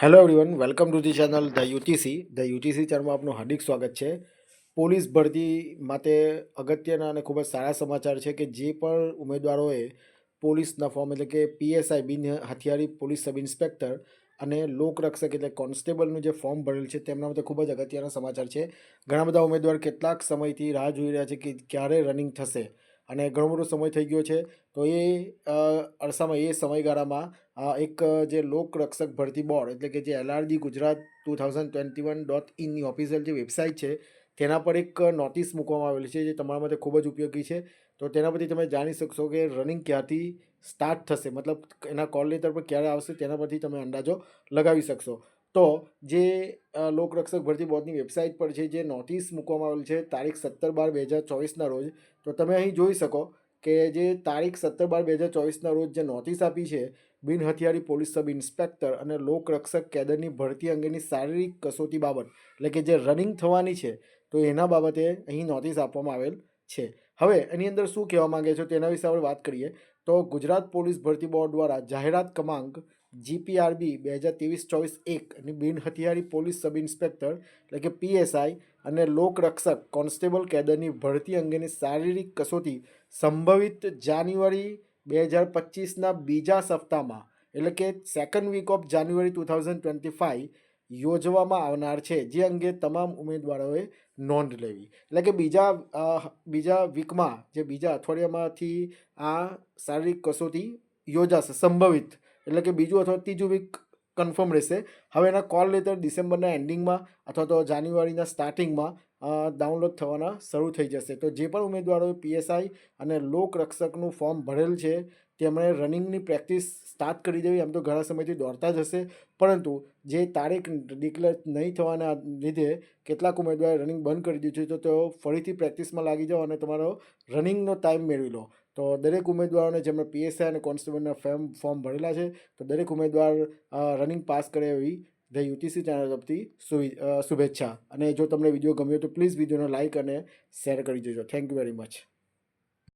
Hello everyone, welcome to the channel the UTC ચેનલમાં આપનું હાર્દિક સ્વાગત છે. પોલીસ ભરતી માટે અગત્યના અને ખૂબ જ સારા સમાચાર છે કે જે પણ ઉમેદવારોએ પોલીસના ફોર્મ એટલે કે પીએસઆઈ બિન હથિયારી પોલીસ સબ ઇન્સ્પેક્ટર અને લોકરક્ષક એટલે કોન્સ્ટેબલનું જે ફોર્મ ભરેલ છે તેમના માટે ખૂબ જ અગત્યના સમાચાર છે. ઘણા બધા ઉમેદવાર કેટલાક સમયથી રાહ જોઈ રહ્યા છે કે ક્યારે રનિંગ થશે અને ઘણો બધો સમય થઈ ગયો છે. તો એ અરસામાં એ સમયગાળામાં એક જે લોકરક્ષક ભરતી બોર્ડ એટલે કે જે એલઆરડી ગુજરાત 2021.in ઓફિશિયલ જે વેબસાઇટ છે તેના પર એક નોટિસ મૂકવામાં આવેલી છે જે તમારા માટે ખૂબ જ ઉપયોગી છે. તો તેના પરથી તમે જાણી શકશો કે રનિંગ ક્યાંથી સ્ટાર્ટ થશે, મતલબ એના કોલ લેટર પર ક્યારે આવશે તેના પરથી તમે અંદાજો લગાવી શકશો. તો જે લોકરક્ષક ભરતી બોર્ડની વેબસાઇટ પર છે જે નોટિસ મૂકવામાં આવેલ છે તારીખ 17/12/2024 રોજ, તો તમે અહીં જોઈ શકો કે જે તારીખ 17/12/2024 રોજ જે નોટિસ આપી છે બિન હથિયારી પોલીસ સબ ઇન્સ્પેક્ટર અને લોકરક્ષક કેડરની ભરતી અંગેની શારીરિક કસોટી બાબત એટલે કે જે રનિંગ થવાની છે તો એના બાબતે અહીં નોટિસ આપવામાં આવેલ છે. હવે એની અંદર શું કહેવા માંગે છે તેના વિશે આપણે વાત કરીએ તો ગુજરાત પોલીસ ભરતી બોર્ડ દ્વારા જાહેરાત ક્રમાંક GPRB 2023-24 ની બિન હથિયારી પોલીસ સબ ઇન્સ્પેક્ટર એટલે કે પીએસઆઈ અને લોકરક્ષક કોન્સ્ટેબલ કેડરની ભરતી અંગેની શારીરિક કસોટી સંભવિત જાન્યુઆરી 2025ના બીજા સપ્તાહમાં એટલે કે સેકન્ડ વીક ઓફ જાન્યુઆરી 2025 યોજવામાં આવનાર છે, જે અંગે તમામ ઉમેદવારોએ નોંધ લેવી. એટલે કે બીજા વીકમાં જે બીજા અઠવાડિયામાંથી આ શારીરિક કસોટી યોજાશે સંભવિત, એટલે કે બીજું અથવા ત્રીજું વીક કન્ફર્મ રહેશે. હવે એના કોલ લેટર ડિસેમ્બરના એન્ડિંગમાં અથવા તો જાન્યુઆરીના સ્ટાર્ટિંગમાં ડાઉનલોડ થવાના શરૂ થઈ જશે. તો જે પણ ઉમેદવારોએ પીએસઆઈ અને લોકરક્ષકનું ફોર્મ ભરેલ છે તેમણે રનિંગની પ્રેક્ટિસ સ્ટાર્ટ કરી દેવી. આમ તો ઘણા સમયથી દોડતા જ હશે, પરંતુ જે તારીખ ડિક્લેર નહીં થવાના લીધે કેટલાક ઉમેદવારે રનિંગ બંધ કરી દીધું છે, તો તેઓ ફરીથી પ્રેક્ટિસમાં લાગી જાઓ અને તમારો રનિંગનો ટાઈમ મેળવી લો. તો દરેક ઉમેદવારોને જેમણે પીએસઆઈ અને કોન્સ્ટેબલના ફોર્મ ભરેલા છે તો દરેક ઉમેદવાર રનિંગ પાસ કરે એવી ધ યુટીસી ચેનલ તરફથી શુભેચ્છા. અને જો તમને વિડીયો ગમ્યો તો પ્લીઝ વિડીયોને લાઇક અને શેર કરી દેજો. Thank you very much.